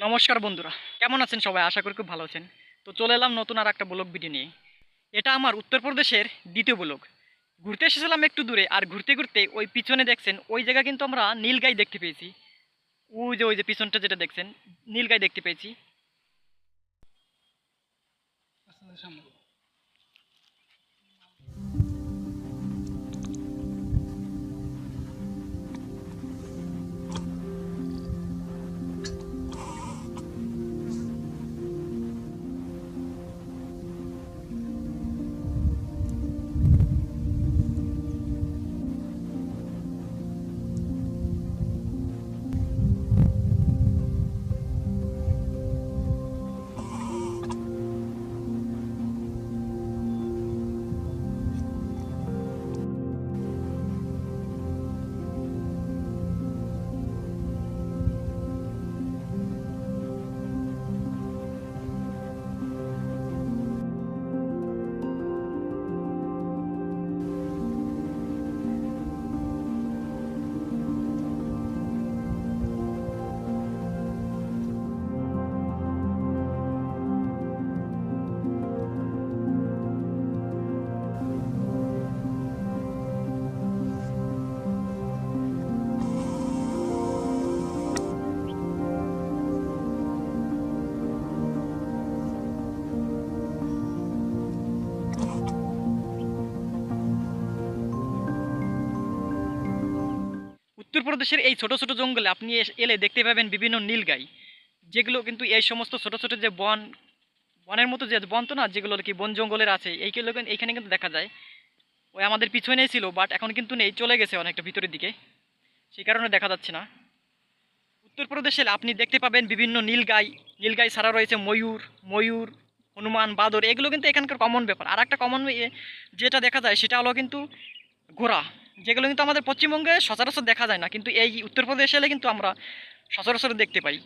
নমস্কার বন্ধুরা, কেমন আছেন সবাই? আশা করি খুব ভালো আছেন। তো চলে এলাম নতুন আর একটা ব্লগ ভিডিও নিয়ে। এটা আমার উত্তরপ্রদেশের দ্বিতীয় ব্লগ। ঘুরতে এসেছিলাম একটু দূরে, আর ঘুরতে ঘুরতে ওই পিছনে দেখছেন ওই জায়গা কিন্তু আমরা নীলগাই দেখতে পেয়েছি। ওই যে পিছনটা যেটা দেখছেন, নীলগাই দেখতে পেয়েছি। উত্তরপ্রদেশের এই ছোট ছোট জঙ্গলে আপনি এলে দেখতে পাবেন বিভিন্ন নীলগাই, যেগুলো কিন্তু এই সমস্ত ছোট ছোট যে বনের মতো যে বন তো না, যেগুলো কি বন জঙ্গলের আছে, এইগুলো এইখানে কিন্তু দেখা যায়। ওই আমাদের পিছনেই ছিল, বাট এখন কিন্তু নেই, চলে গেছে অনেকটা ভিতরের দিকে, সেই কারণে দেখা যাচ্ছে না। উত্তরপ্রদেশে আপনি দেখতে পাবেন বিভিন্ন নীলগাই। নীলগাই ছাড়া রয়েছে ময়ূর, ময়ূর, হনুমান, বাদর, এগুলো কিন্তু এখানকার কমন ব্যাপার। আর একটা কমন যেটা দেখা যায় সেটা হলো কিন্তু ঘোড়া, যেগুলো কিন্তু আমাদের পশ্চিমবঙ্গে সচরাচর দেখা যায় না, কিন্তু এই উত্তরপ্রদেশে এলে কিন্তু আমরা সচরাচর দেখতে পাই।